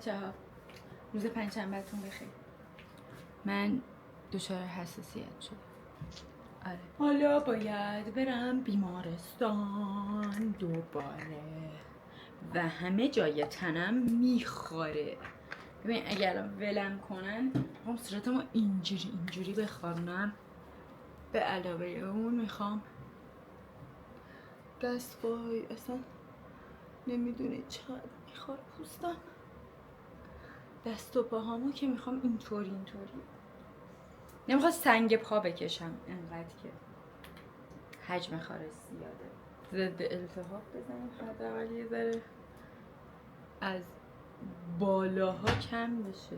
بچه‌ها روز پنجشنبهتون بخیر. من دچار حساسیت شدم. آره. حالا باید برم بیمارستان دوباره و همه جای تنم میخوره. ببین اگر ولم کنن میخوام صورتمو اینجوری بخارونم. به علاوه اون میخوام دست وای اصلا نمیدونی چقدر میخوره پوستم. دست و پاهامو که میخوام اینطوری نمیخوام سنگ پا بکشم انقدر که حجم خارج زیاده. ضد التهاب بزنیم حداقل یه ذره از بالاها کم بشه.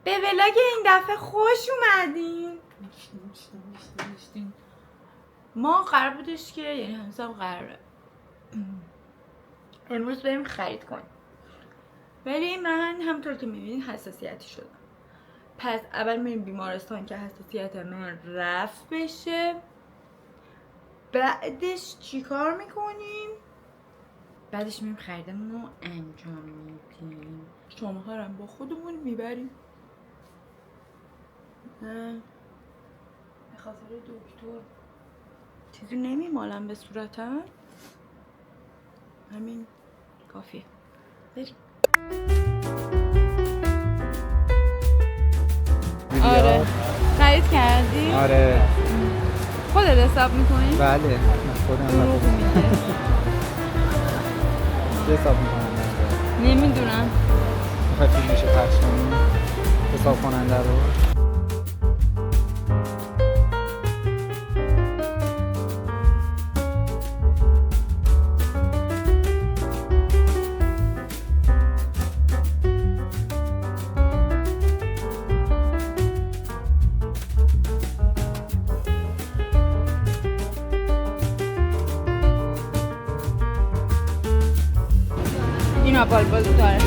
به ولاگ این دفعه خوش اومدین. ما قرار بودش که یعنی همسام قراره امروز بریم خرید کنیم، ولی من همطور که میبینین حساسیتی شدم. پس اول میریم بیمارستان که حساسیت من رفع بشه. بعدش چی کار میکنیم؟ بعدش میریم خریدمون رو انجام میدیم. شماها رو هم با خودمون میبریم. به خاطر دکتر چیزی نمیمالم به صورتم، همین کافیه. بریم. آره خرید کردی؟ آره. خودت حساب میکنی؟ بله من خودم حساب میکنم. نمیدونم. میخوای فیلمشو پخش کنیم حساب کننده رو؟ اینا بالبال داره.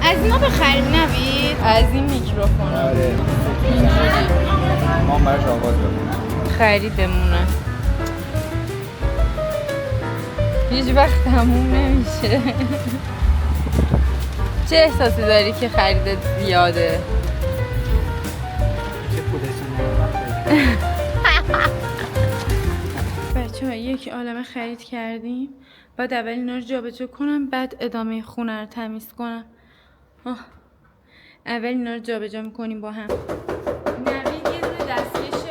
از اینا بخریم نوید؟ از این میکروفون. آره اینجوری ما براش آواز بکنم. خریدمونه هیچ وقت تموم نمیشه. چه احساسی داری که خریدت زیاده؟ که خودشون بچه ها یک عالمه خرید کردیم. بعد اول اینا رو جابجا کنم، بعد ادامه خونه رو تمیز کنم. اول اینا رو جابجا میکنیم با هم. نوید یه دونه دستکش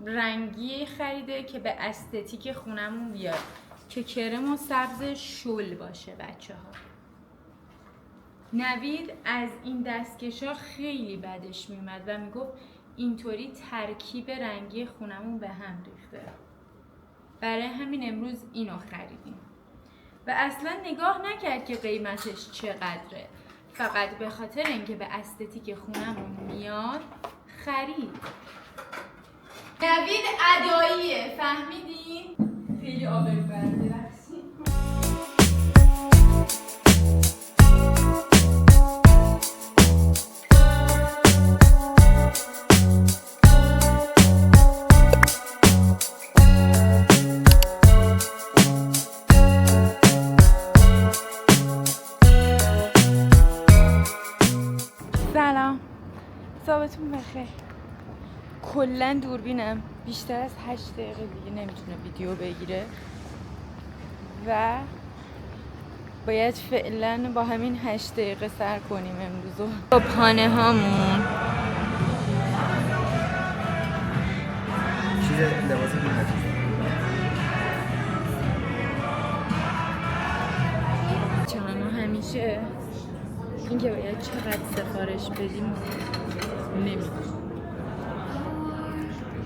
رنگی خریده که به استتیک خونمون بیاد، که کرم و سبز شل باشه. بچه ها نوید از این دستکش ها خیلی بدش میومد و میگفت اینطوری ترکیب رنگی خونمون به هم ریخته. برای همین امروز اینو خریدیم و اصلا نگاه نکرد که قیمتش چقدره، فقط به خاطر اینکه به استتیک خونمون میاد خرید. نوید اداییه، فهمیدین؟ خیلی آبرو برده. سلام، صبحتون بخیر. کلا دوربینم بیشتر از 8 دقیقه دیگه نمیتونه ویدیو بگیره و باید فعلا با همین 8 دقیقه سر کنیم امروزو. با پانه هامون چیز لباس می‌خرید. چانا همیشه اینکه باید چقدر سفارش بدیم نمیدونم.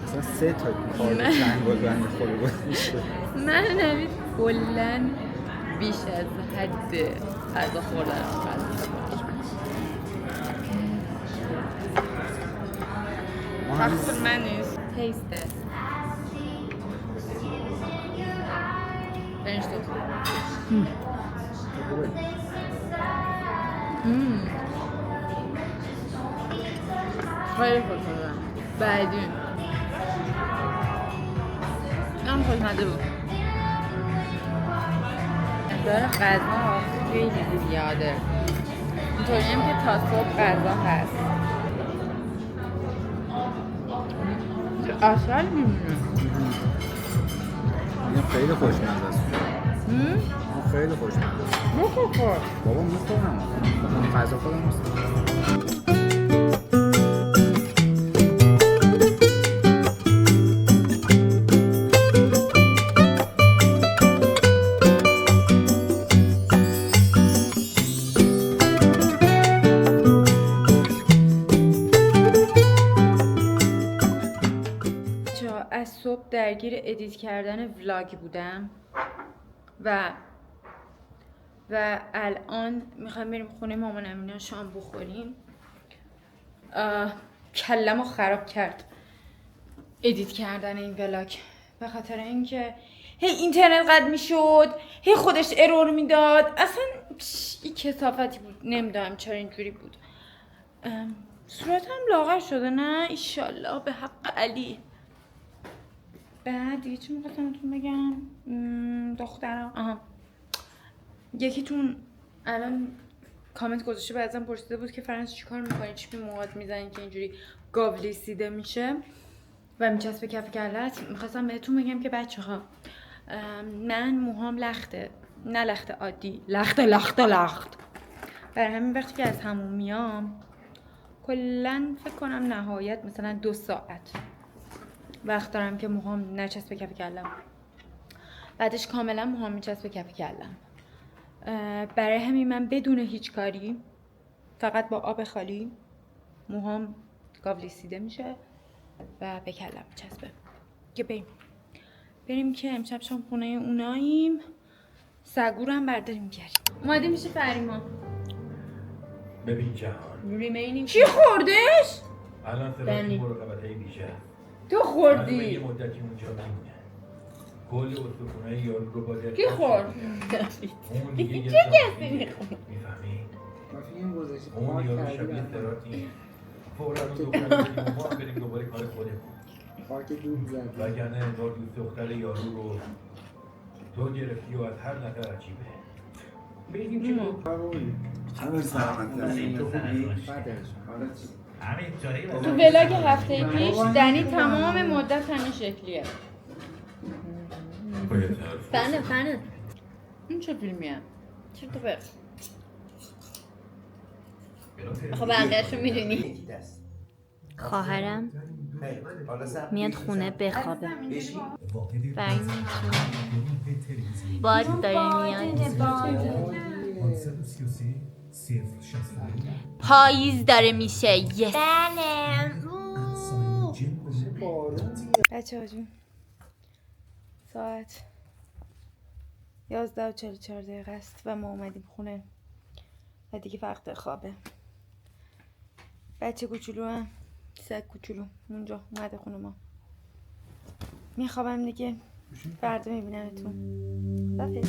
اصلا 3 تا کار چنگل بند خوری گذاشته. من نوید کلن بیش از حد غذا خوردن تقصیر من نیست. تیست تست برنج تو خیلی خوشمزه. بعدی هم خوشمزه بود. انتظار غذا خیلی زیاده. اینطوری هم که تا صبح غذا هست. اصل میمونه. این خیلی خوشمزه است. خیلی خوشمزه است. بخور. بابا میخورم. غذا خودم نیست. از صبح درگیر ادیت کردن ولاگ بودم و الان میخوایم بریم خونه مامان امینا شام بخوریم. کلمو خراب کرد ادیت کردن این ولاگ، به خاطر اینکه هی اینترنت قطع میشد، هی خودش ارور میداد، اصلا این کثافتی بود. نمیدونم چرا اینجوری بود. صورتم لاغر شده نه ایشالله به حق علی. بعد دیگه چی میخواستم بهتون بگم؟ دخترم یکیتون الان کامنت گذاشته و ازم پرسیده بود که فرانس چیکار میکنی، چی به موهات میزنی که اینجوری گاولیسیده میشه و میچسبه کف کلت. میخواستم بهتون بگم که بچه ها، من موهام لخته، نه لخت عادی، لخت. برای همین وقتی که از همون میام کلن فکر کنم نهایت مثلا 2 ساعت وقت دارم که موهام نچسبه کف کلم، بعدش کاملا موهام میچسبه کف کلم. برای همین من بدون هیچ کاری فقط با آب خالی موهام گاولیسیده میشه و به کلم میچسبه. که بریم که امشب شام خونه اوناییم، سگورم برداریم بیاریم. اومده میشه فریما. ببین جهان ریمینینگ چی خوردش؟ الان سراغی مراقبت‌های ویژه تو خوردی؟ یه مدتی اونجا میمونه. کل استخونای یارو رو با دقت کی خورد؟ اون دیگه چه کسی میخورد؟ میفهمی؟ این گذاشتی اون یارو شبیه سرات نیست. فوراً اون دختر رو ما هم بریم دوباره کار خودمون. خاک دود زد. وگرنه انگار دوست دختر یارو رو تو گرفتی و از هر نظر عجیبه. بگیم که همه سلامت هستیم. تو خوبی؟ تو ولاگ هفته پیش دنی تمام مدت همین شکلیه. فنه این چه فیلمیه؟ چه تو بخ خب بقیه‌شو میدونی. خواهرم میاد خونه بخوابه و این باد داره میاد، پاییز داره میشه. یس بچه ها جون، ساعت 11:44 است و ما اومدیم خونه و دیگه وقت خوابه. بچه کوچولو هم سگ کوچولو اونجا اومده خونه ما، میخوابم دیگه، فردا میبینمتون. بخیر.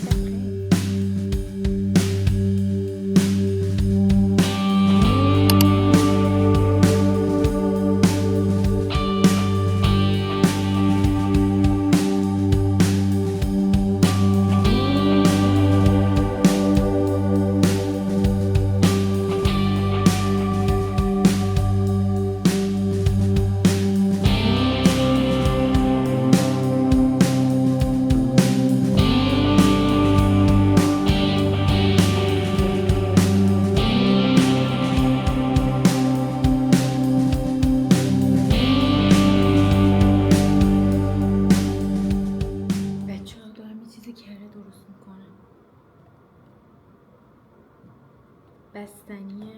بستنی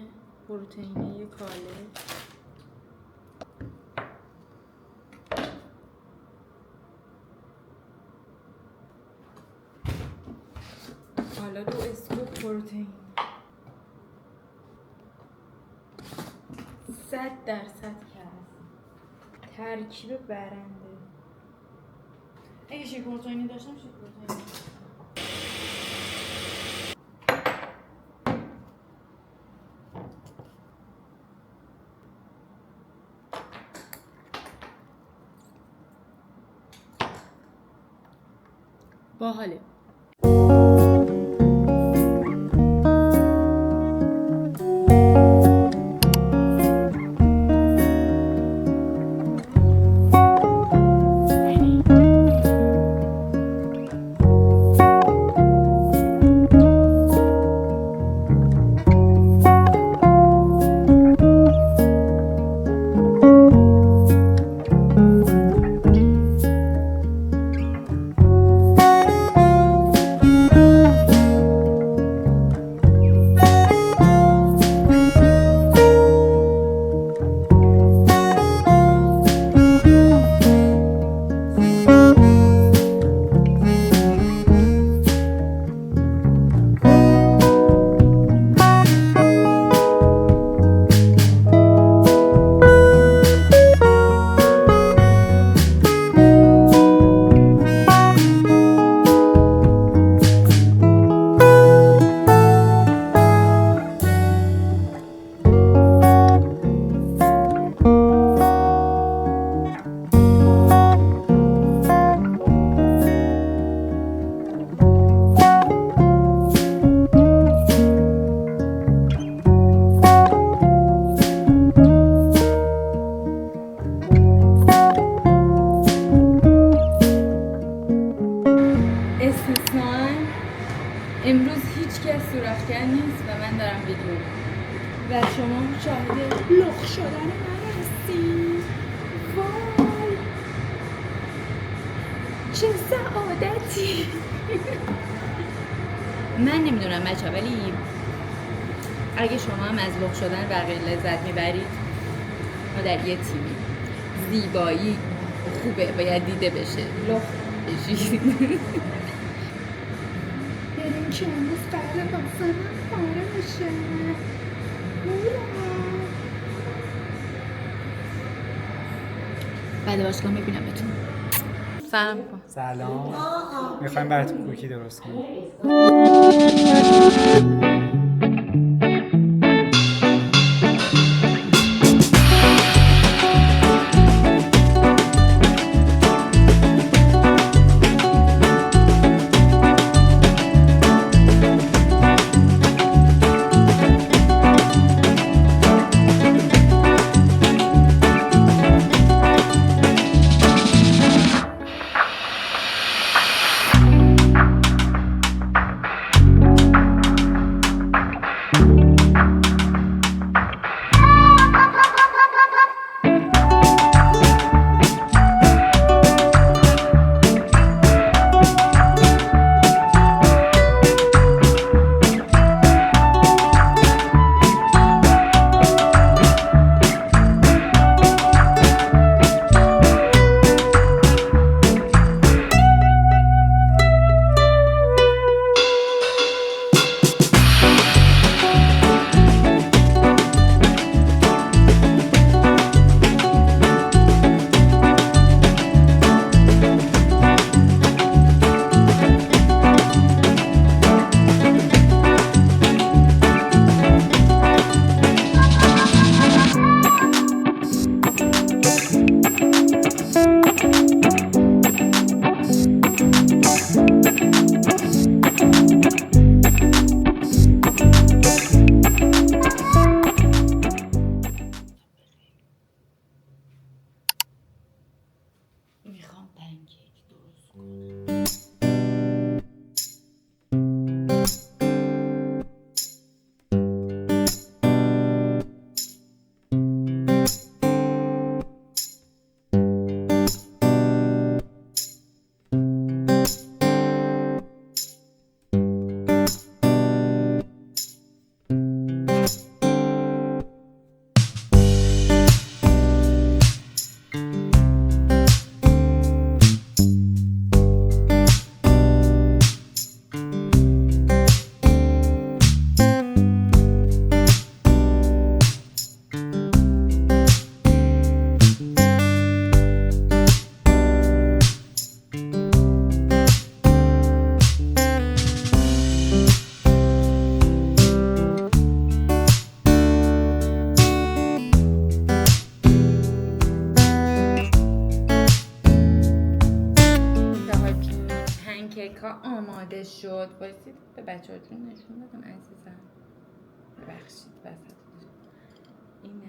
پروتئینی کاله، حالا 2 اسکوپ پروتئین، 100% کرد، ترکیب برنده. اگه شیر پروتئینی داشتم شیر پروتئینی. باحاله. امروز هیچ کس سوراخ‌گر نیست و من دارم ویدیو و شما شاهد لخ شدن من هستید. وای چه سعادتی. من نمیدونم بچه، ولی اگه شما هم از لخ شدن بقیه لذت میبرید، ما در یه تیمی. زیبایی خوبه، باید دیده بشه. لخ بشید. بریم که امروز قراره باسمم پاره بشه. بعد باشگاه میبینم بهتون. سلام کن. سلام. میخوایم براتون کوکی درست کنیم. میخوام پنکیک درست غذا آماده شد. بایستید به بچه ها جون نشون بدم عزیزم. ببخشید وسط این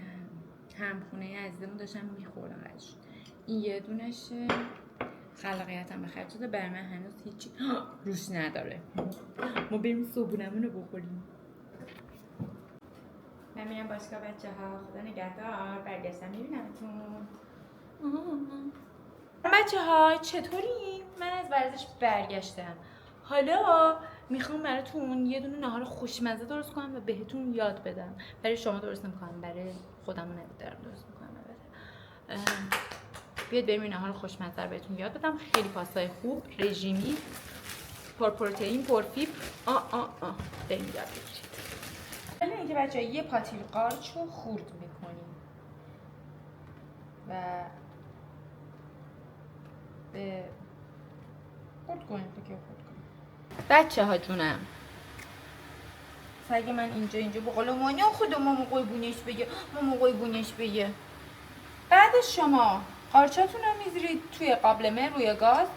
همخونه عزیزمون داشتم میخورمش. این یه دونشه. خلاقیتم به خرج شده. بر من هنوز هیچی روش نداره. ما بریم صبحونمون رو بخوریم. من میرم باشگاه بچه ها. خدا نگهدار. برگشتم میبینمتون. بچه ها چطورین؟ من از ورزش برگشتم. حالا میخوام براتون یه دونه نهار خوشمزه درست کنم و بهتون یاد بدم. برای شما درست نمیکنم، برای خودمون نمیدارم درست میکنم. بیاد بریم این نهار خوشمزه رو بهتون یاد بدم. خیلی پاستای خوب، رژیمی، پر پروتئین، پر فیبر. بریم یاد بگیرید. حالا اینکه بچه‌ها یه پاتیل قارچ رو خورد میکنیم و به خورد کنیم بچه ها جونم. اگه من اینجا بقول مانا خدا ماما قیبونش بگه. بعد شما قارچاتون رو میذارید توی قابلمه روی گاز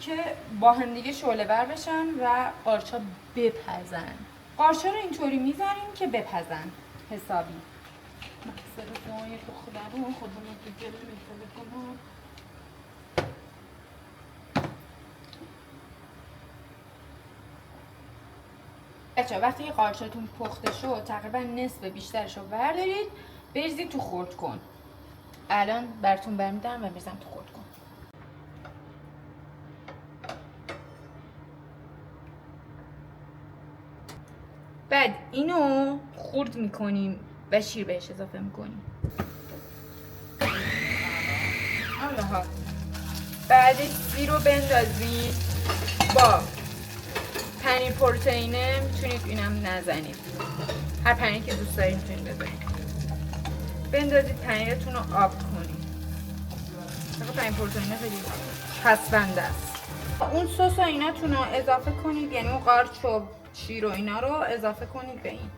که با هم دیگه شعله ور بشن و قارچا بپزن. قارچا رو اینطوری میذاریم که بپزن حسابی. مقصد دعای دخترون خودمون تو جلو میفته کنم. بچه وقتی قارچاتون پخته شد تقریبا نصف بیشترش رو بردارید بریزید تو خرد کن. الان براتون برمیدارم و بریزم تو خرد کن. بعد اینو خرد میکنیم و شیر بهش اضافه میکنیم. حالا بعدش شیر رو بندازید با پنیر پروتئینه. میتونید اینم نزنید، هر پنیری که دوست دارید میتونید بزنید. بندازید پنیرتون رو آب کنید. پنیر پروتئینه خیلی پسبنده است. اون سس و ایناتون رو اضافه کنید، یعنی اون قارچ و شیر و اینا رو اضافه کنید به این.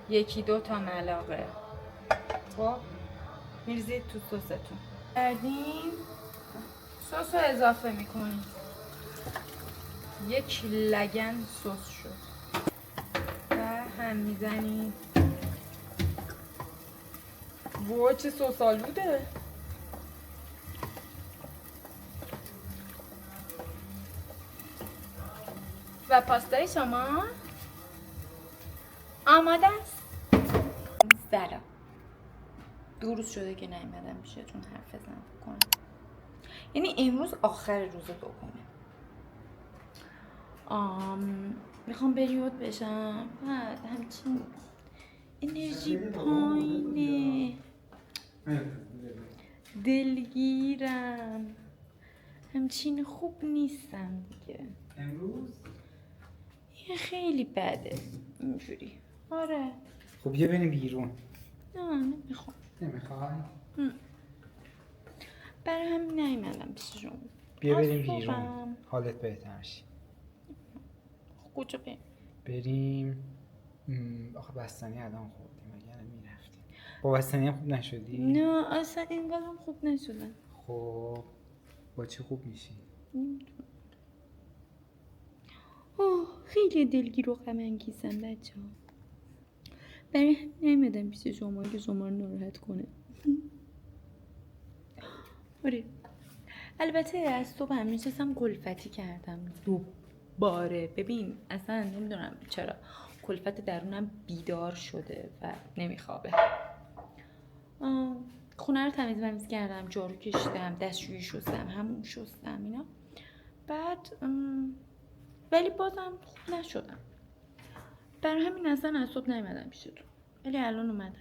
یکی دو تا ملاقه خب میریزید تو سستون. کردین سس رو اضافه میکنید. یک لگن سس شد و هم میزنید. وای چه سس آلوده. و پاستای شما آماده است. سلام. 2 روز شده که نیومدم پیشتون حرف بزنم کنم. یعنی امروز آخر روز دومه. میخوام بریود بشم. بعد همچین انرژی پایینه. دلگیرم. همچین خوب نیستم دیگه. امروز؟ این خیلی بده اینجوری. آره. خب یه بریم بیرون. نه نمیخوام. نمیخوای؟ برای همین نیومدم پیش شما. بیا بریم بیرون. حالت بهتر میشه. کجا بریم؟ بریم آخه بستنی الان خوردیم اگر میرفتیم. با بستنی هم خوب نشدی؟ نه اصلا اینقدرم خوب نشدن. خب با چی خوب میشی؟ خیلی دلگیر و غم انگیزم بچه ها. برای همین نیومدم پیش شما که شما رو ناراحت کنه. آره. البته از صبح هم نشستم کلفتی کردم دوباره. ببین اصلا نمیدونم چرا کلفت درونم بیدار شده و نمیخوابه. خونه رو تمیز کردم، جارو کشیدم، دستشویی شستم، همون شستم اینا. بعد ولی بازم خوب نشدم. برای همین اصلا از صبح نیومدم پیشتون. ولی الان اومدم.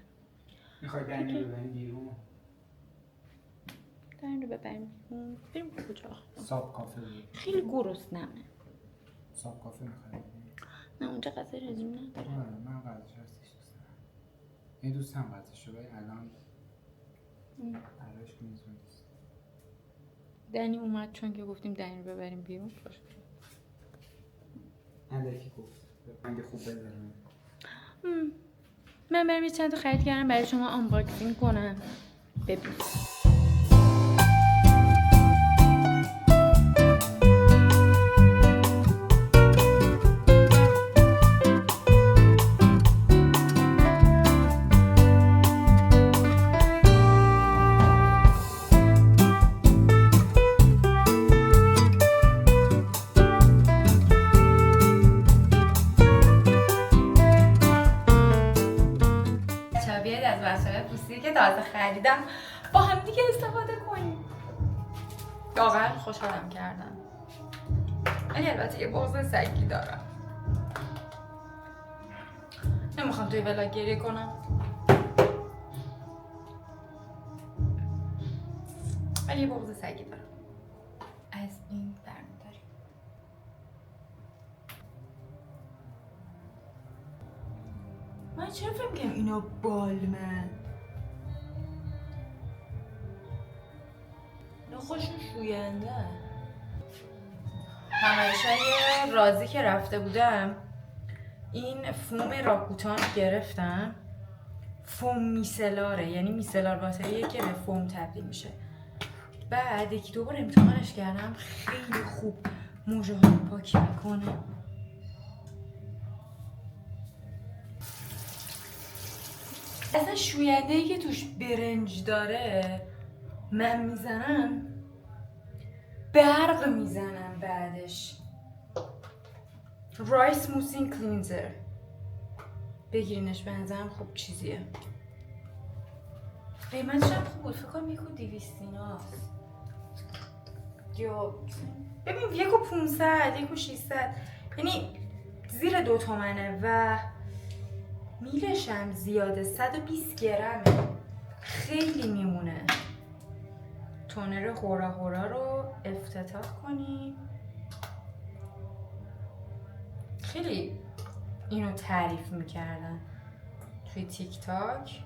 میخوای دنی رو ببریم بیرون؟ دنی رو ببریم بیرون؟ بریم کجا؟ ساب کافه بریم. خیلی گرسنمه. ساب کافه میخوای بریم؟ نه اونجا غذای رژیم نداره. من غذاش هستش دوست دارم. این دوستم غذاش رو الان براش میزون نیست. دنی اومد چون که گفتیم دنی رو ببریم بیرون. باشه. اندکی گفت. من خوب بذارم. من برم یه چند تا خرید کردم برای شما آنباکسینگ کنم. ببینید. بیاید از وسایل پوستی که تازه خریدم با هم دیگه استفاده کنیم. واقعا خوشحالم کردم. ولی البته یه بغض سگی دارم. نمیخوام توی ولاگ گریه کنم. ولی یه بغض سگی دارم. از این برمی‌داریم. من چرا فکر می‌کنم اینا بالمه؟ اینا خوشون شوینده. نمایش‌های رازی که رفته بودم این فوم راکوتان گرفتم. فوم میسلاره، یعنی میسلار باتریه که به فوم تبدیل میشه. بعد یکی دو بار امتحانش کردم، خیلی خوب موجه ها رو پاک میکنه. اصلا شوینده‌ای که توش برنج داره من میزنم برق میزنم بعدش. رایس موسین کلینزر بگیرینش، به نظرم خوب چیزیه. قیمتش هم خوب بود، فکر کنم 1,200 ایناست. یا ببین 1,500 1,600 یعنی زیر 2 تومنه و میلش هم زیاده، 120 گرمه، خیلی میمونه. تونر هورا هورا رو افتتاح کنیم. خیلی اینو تعریف میکردن توی تیک تاک.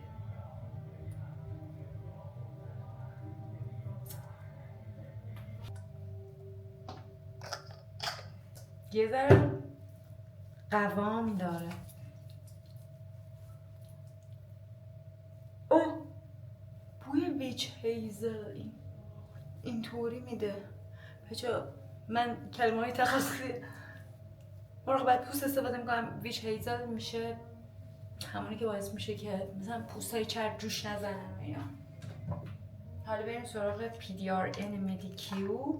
یه ذره قوام داره. بوی ویچ هیزل اینطوری میده. بچه من کلمه های تخصصی مراقبت پوست استفاده میکنم. ویچ هیزل میشه همونی که باعث میشه که مثلا پوست های چرب جوش نزنن اینا. حالا بریم سراغ PDRN مدیکیو.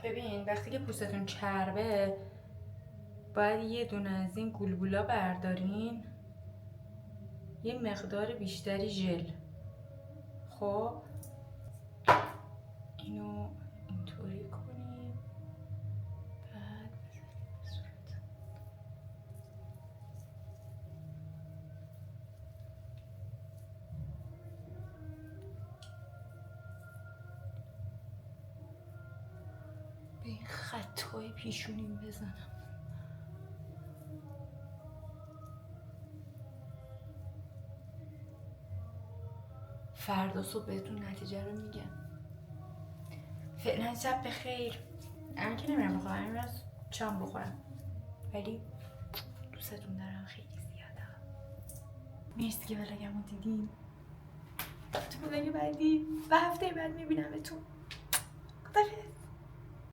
ببین وقتی که پوستتون چربه باید یه دونه از این گلگولا بردارین، یه مقدار بیشتری ژل. خب اینو اینطوری کنیم، بعد بزنیم به صورت. به این خطای پیشونیم بزنم. فردا صبح بهتون نتیجه رو میگم. فعلا شب بخیر. الان که نمیرم بخورم، امروز شام بخورم، ولی دوستتون دارم خیلی زیاده. مرسی که ولاگمو دیدین. تو ولاگ بعدی و هفته بعد میبینمتون. خداحافظ.